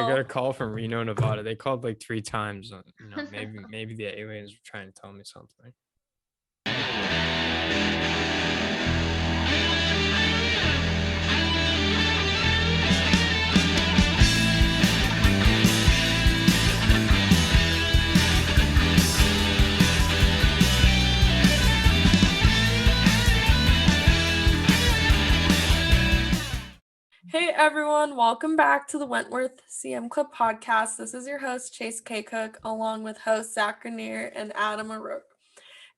got a call from Reno, Nevada. They called like 3 times. Maybe the aliens were trying to tell me something. Hey everyone, welcome back to the Wentworth CM Club podcast. This is your host, Chase K. Cook, along with hosts Zach Grenier and Adam O'Rourke.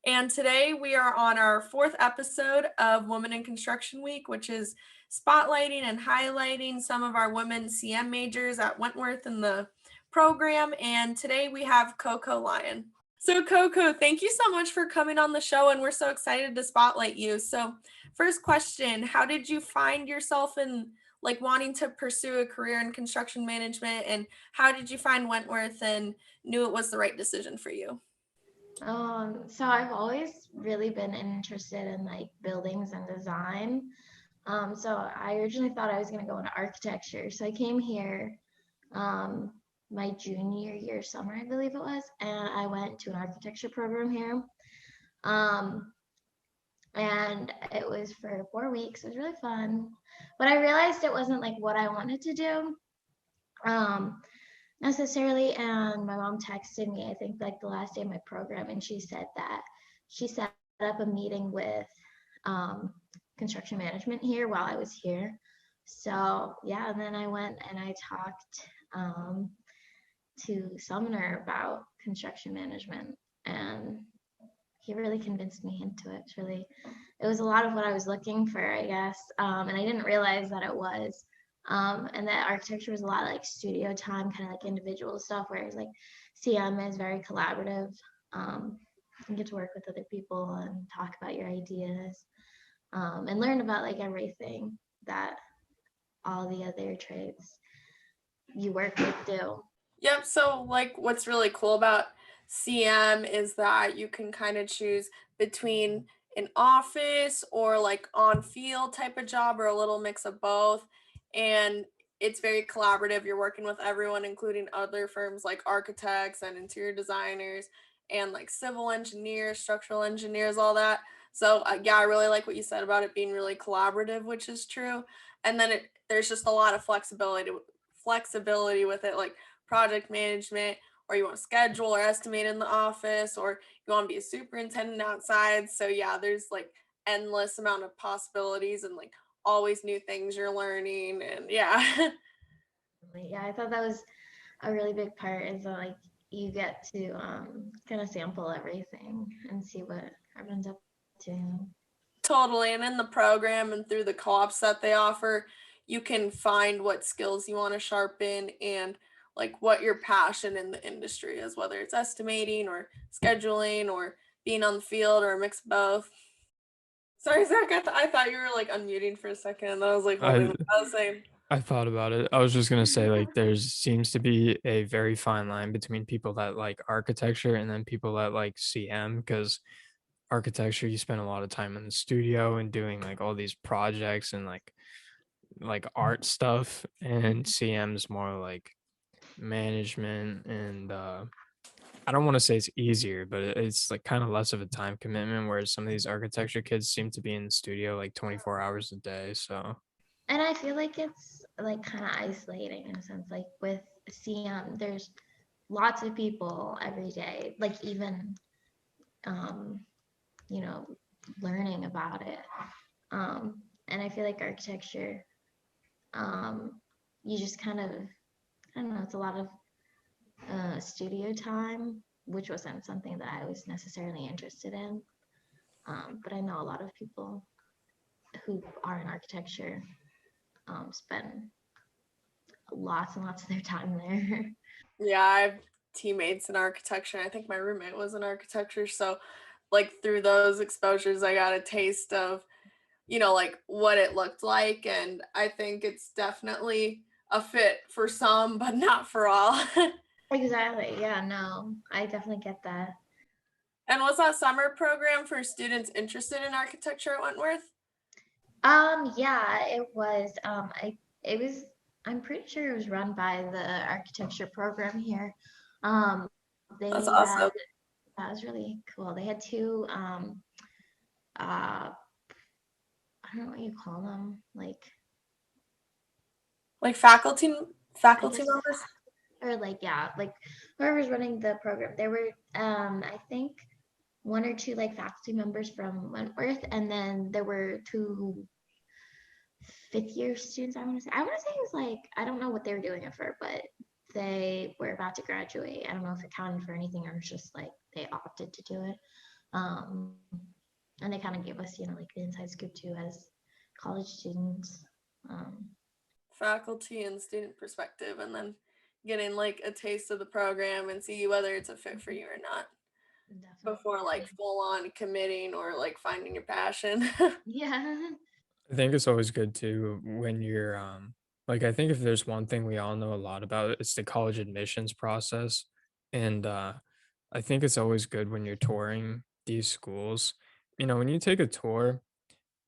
And today we are on our 4th episode of Women in Construction Week, which is spotlighting and highlighting some of our women CM majors at Wentworth in the program. And today we have Koko Lyon. So Koko, thank you so much for coming on the show, and we're so excited to spotlight you. So first question, how did you find yourself in wanting to pursue a career in construction management, and how did you find Wentworth and knew it was the right decision for you? So I've always really been interested in buildings and design. So I originally thought I was going to go into architecture. So I came here my junior year summer, I believe it was, and I went to an architecture program here. And it was for 4 weeks. It was really fun, but I realized it wasn't what I wanted to do necessarily. And my mom texted me, I think the last day of my program, and she said that she set up a meeting with construction management here while I was here. So yeah, and then I went and I talked to Sumner about construction management, and he really convinced me into it. It was a lot of what I was looking for, I guess. And I didn't realize that it was. And that architecture was a lot of studio time, kind of individual stuff, whereas CM is very collaborative. You get to work with other people and talk about your ideas, and learn about everything that all the other trades you work with do. Yep. So what's really cool about CM is that you can kind of choose between an office or on field type of job, or a little mix of both. And it's very collaborative. You're working with everyone, including other firms like architects and interior designers and civil engineers, structural engineers, all that. So yeah, I really like what you said about it being really collaborative, which is true. And then there's just a lot of flexibility with it, project management, or you want to schedule or estimate in the office, or you want to be a superintendent outside. So yeah, there's endless amount of possibilities and always new things you're learning. And yeah. Yeah, I thought that was a really big part, is that you get to kind of sample everything and see what everyone's up to. Totally. And in the program and through the co-ops that they offer, you can find what skills you want to sharpen and what your passion in the industry is, whether it's estimating or scheduling or being on the field, or a mix of both. Sorry, Zach, I thought you were unmuting for a second, and I was holding what I was saying. I thought about it. I was just gonna say there seems to be a very fine line between people that like architecture and then people that like CM, because architecture you spend a lot of time in the studio and doing all these projects and like art stuff, and CM's more like management, and I don't want to say it's easier, but it's kind of less of a time commitment, whereas some of these architecture kids seem to be in the studio 24 hours a day. So and I feel it's kind of isolating in a sense. With CM, there's lots of people every day, even learning about it. And I feel architecture, you just kind of, I don't know, it's a lot of studio time, which wasn't something that I was necessarily interested in. But I know a lot of people who are in architecture spend lots and lots of their time there. Yeah, I have teammates in architecture. I think my roommate was in architecture. So through those exposures, I got a taste of, what it looked like. And I think it's definitely a fit for some, but not for all. Exactly. Yeah, no, I definitely get that. And was that summer program for students interested in architecture at Wentworth? Yeah, it was. It was I'm pretty sure it was run by the architecture program here. Um, That's they awesome. had that was really cool. They had two uh I don't know what you call them, Like I faculty guess members. or yeah, like whoever's running the program. There were I think one or two like faculty members from Wentworth, and then there were two fifth year students. I want to say it was like I don't know what they were doing at first, but they were about to graduate. I don't know if it counted for anything or it's just like they opted to do it. Um, and they kind of gave us, like the inside scoop too as college students. Um, Faculty and student perspective, and then getting like a taste of the program and see whether it's a fit for you or not before like Definitely. full on committing or like finding your passion. Yeah. I think it's always good to when you're like I think if there's one thing we all know a lot about, it's the college admissions process. And I think it's always good when you're touring these schools. When you take a tour,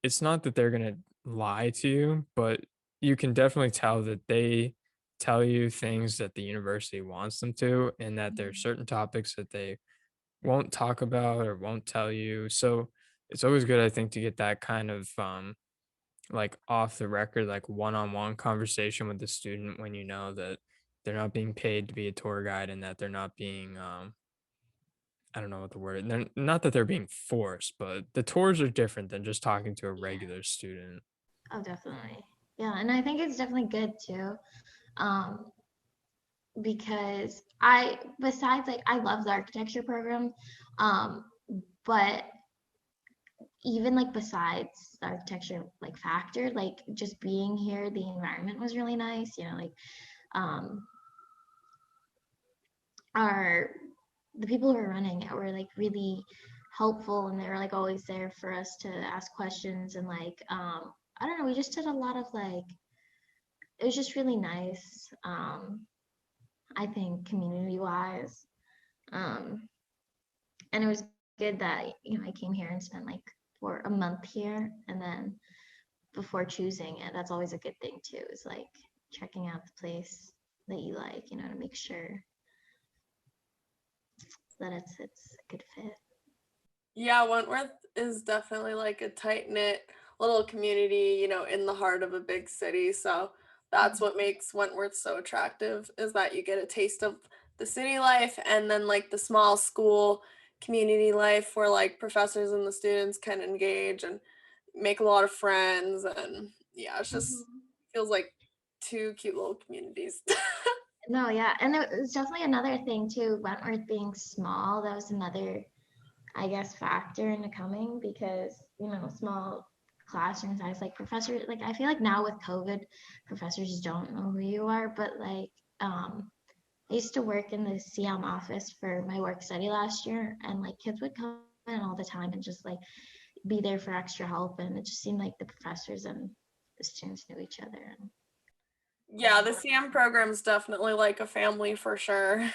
it's not that they're gonna lie to you, but you can definitely tell that they tell you things that the university wants them to, and that there are Mhm. certain topics that they won't talk about or won't tell you. So it's always good, I think, to get that kind of like off the record, like one-on-one conversation with the student when you know that they're not being paid to be a tour guide and that they're not being I don't know what the word, they're not that they're being forced, but the tours are different than just talking to a Yeah. regular student. Oh, definitely. Yeah, and I think it's definitely good too. Um, because besides like I love the architecture program, um, but even like besides the architecture like factor, like just being here, the environment was really nice. Um, our the people who were running it were like really helpful, and they were like always there for us to ask questions, and I don't know, we just did a lot of like it was just really nice. I think community wise. Um, and it was good that I came here and spent like for a month here, and then before choosing it, that's always a good thing too. Is like checking out the place that you like, to make sure that it's a good fit. Yeah, Wentworth is definitely like a tight knit little community, in the heart of a big city. So that's Mhm. what makes Wentworth so attractive is that you get a taste of the city life and then like the small school community life where like professors and the students can engage and make a lot of friends. And yeah, it's just Mhm. feels like two cute little communities. No, yeah, and it was definitely another thing too. Wentworth being small, that was another, I guess, factor into coming because small classroom size, like professors, like I feel like now with COVID, professors don't know who you are, but like I used to work in the CM office for my work study last year, and like kids would come in all the time and just like be there for extra help, and it just seemed like the professors and the students knew each other. And Yeah, the CM program is definitely like a family for sure.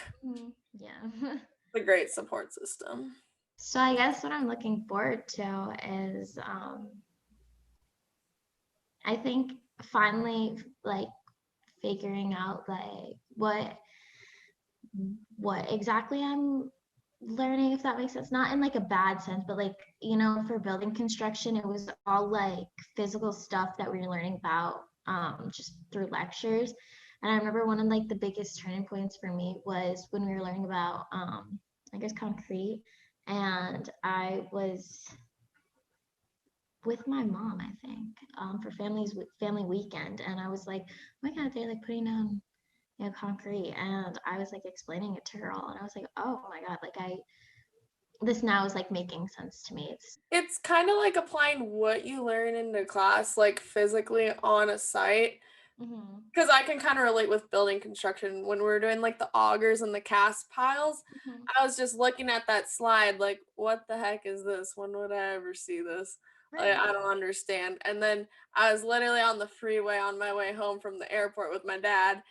yeah. It's a great support system. So I guess what I'm looking forward to is I think finally like figuring out like what exactly I'm learning, if that makes sense. Not in like a bad sense, but like, for building construction, it was all like physical stuff that we were learning about just through lectures. And I remember one of like the biggest turning points for me was when we were learning about I guess concrete. And I was with my mom, I think, for family weekend. And I was like, oh my God, they're like putting down concrete. And I was like explaining it to her all. And I was like, oh my God, like this now is like making sense to me. It's kind of like applying what you learn in the class, like physically on a site. Mhm. Because I can kind of relate with building construction when we were doing like the augers and the cast piles. Mhm. I was just looking at that slide, like, what the heck is this? When would I ever see this? Like, Right. I don't understand. And then I was literally on the freeway on my way home from the airport with my dad.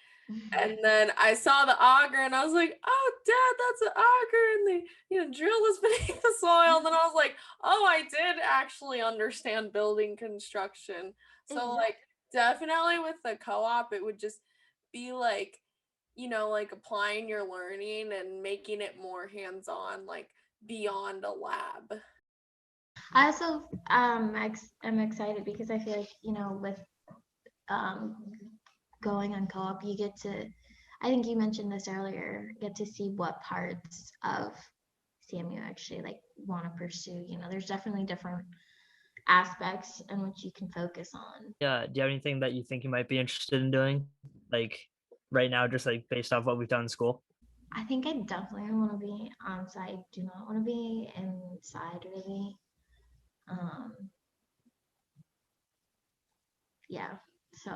And then I saw the auger and I was like, oh, Dad, that's an auger. And they, drill this beneath the soil. And then I was like, oh, I did actually understand building construction. So, Exactly. like, definitely with the co-op, it would just be like, like applying your learning and making it more hands-on, like beyond a lab. I also am excited because I feel like, with um, going on co-op, you get to, I think you mentioned this earlier, get to see what parts of CM you actually like want to pursue. There's definitely different aspects in which you can focus on. Yeah. Do you have anything that you think you might be interested in doing? Like right now, just like based off what we've done in school? I think I definitely want to be on site. Do not want to be inside really. Um, yeah. So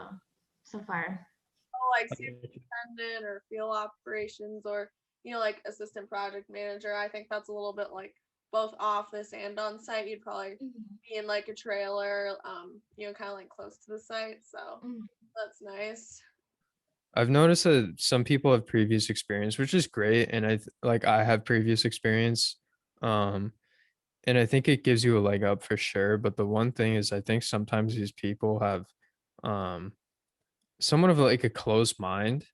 far. Oh, like superintendent or field operations or, like assistant project manager. I think that's a little bit like both office and on site. You'd probably be in like a trailer, kind of like close to the site. So that's nice. I've noticed that some people have previous experience, which is great, and I have previous experience, um, and I think it gives you a leg up for sure. But the one thing is, I think sometimes these people have, um, somewhat of like a closed mind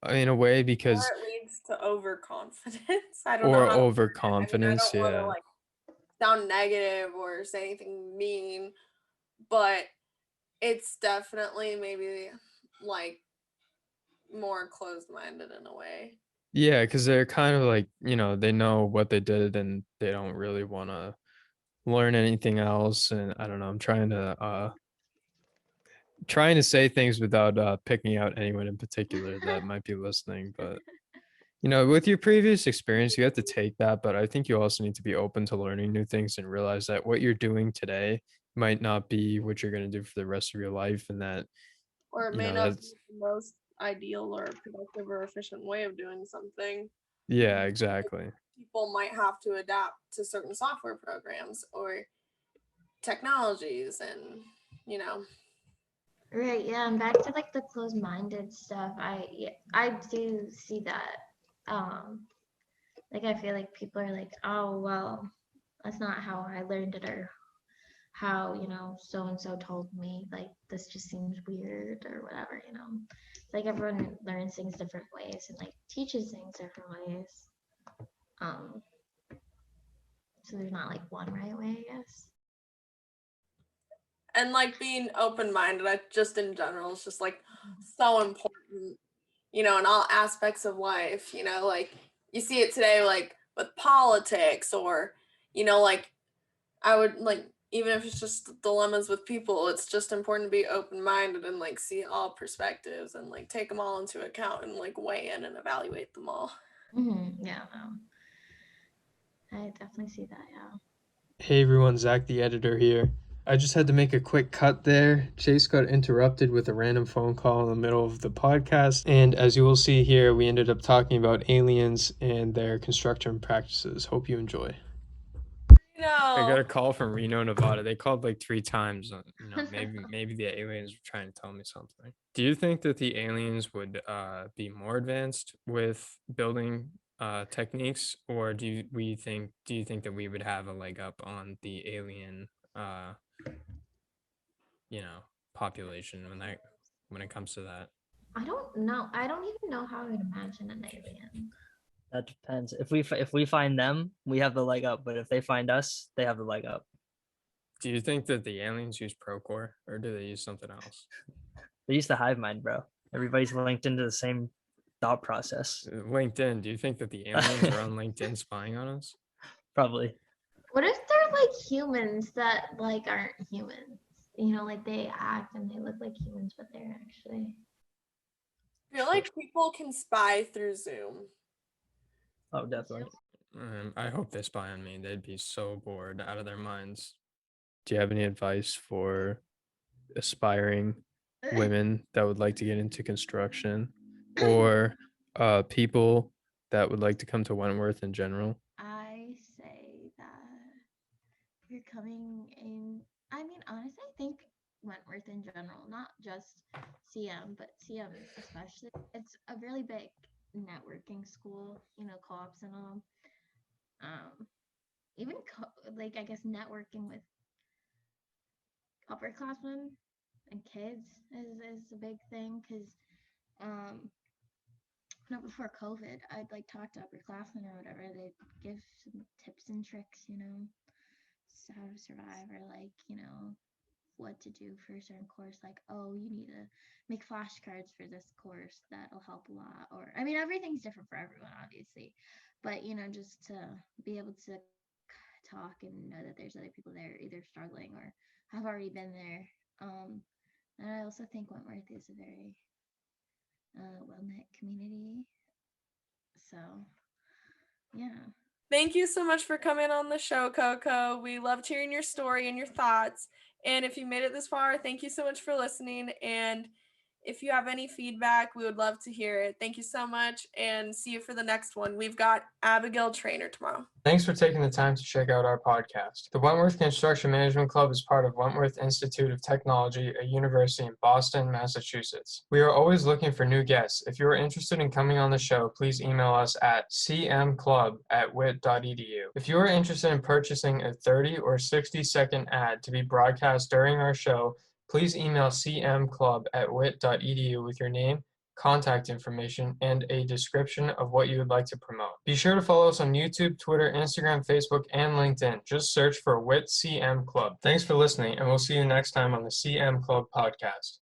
in a way Or because it leads to overconfidence. I don't know or how to word it. I mean, I overconfidence, don't want to yeah. like sound negative or say anything mean, but it's definitely maybe like more closed-minded in a way. Yeah, because they're kind of like, they know what they did and they don't really want to learn anything else. And I don't know, I'm trying to say things without picking out anyone in particular that might be listening. But with your previous experience, you have to take that, but I think you also need to be open to learning new things and realize that what you're doing today might not be what you're going to do for the rest of your life, and that Or it may not be that's the most ideal or productive or efficient way of doing something. yeah, exactly. People might have to adapt to certain software programs or technologies and, you know, Right, yeah, and back to like the closed-minded stuff. I do see that. Like I feel like people are like, oh well, that's not how I learned it, or how so and so told me. Like this just seems weird or whatever. It's like everyone learns things different ways and like teaches things different ways. Um, so there's not like one right way, I guess. and like being open-minded, just in general, is just like so important, in all aspects of life, like you see it today, like with politics or, like I would like, even if it's just dilemmas with people, it's just important to be open-minded and like see all perspectives and like take them all into account and like weigh in and evaluate them all. Yeah, no, I definitely see that. Yeah. Hey everyone, Zach the editor here. I just had to make a quick cut there. Chase got interrupted with a random phone call in the middle of the podcast, and as you will see here, we ended up talking about aliens and their construction practices. Hope you enjoy. I got a call from Reno, Nevada. They called like 3 times. Maybe the aliens were trying to tell me something. Do you think that the aliens would be more advanced with building techniques, or do you think that we would have a leg up on the alien uh population when it comes to that? I don't know. I don't even know how I would imagine an alien. That depends. If we find them, we have the leg up. But if they find us, they have the leg up. Do you think that the aliens use Procore, or do they use something else? They use the hive mind, bro. Everybody's linked into the same thought process. LinkedIn. Do you think that the aliens are on LinkedIn spying on us? Probably. What if they're like humans that like aren't humans? Like they act and they look like humans, but they're actually. I feel like people can spy through Zoom. Oh, definitely. I hope they spy on me. They'd be so bored out of their minds. Do you have any advice for aspiring women that would like to get into construction, or people that would like to come to Wentworth in general? I say that you're coming in. I mean, honestly, I think Wentworth in general, not just CM, but CM especially, it's a really big networking school, co-ops and all. Um, even like I guess networking with upperclassmen and kids is a big thing because before COVID, I'd like talk to upperclassmen or whatever. They'd give some tips and tricks, how to survive or what to do for a certain course. Like, oh, you need to make flashcards for this course. That'll help a lot. Or, I mean, everything's different for everyone, obviously. But, just to be able to talk and know that there's other people there either struggling or have already been there. And I also think Wentworth is a very well-knit community. So, yeah. Thank you so much for coming on the show, Koko. We loved hearing your story and your thoughts. And if you made it this far, thank you so much for listening. And if you have any feedback, we would love to hear it. Thank you so much, and see you for the next one. We've got Abigail Trainer tomorrow. Thanks for taking the time to check out our podcast. The Wentworth Construction Management Club is part of Wentworth Institute of Technology, a university in Boston, Massachusetts. We are always looking for new guests. If you are interested in coming on the show, please email us at cmclub@wit.edu. If you are interested in purchasing a 30 or 60-second ad to be broadcast during our show, please email cmclub@wit.edu with your name, contact information, and a description of what you would like to promote. Be sure to follow us on YouTube, Twitter, Instagram, Facebook, and LinkedIn. Just search for WIT CM Club. Thanks for listening, and we'll see you next time on the CM Club podcast.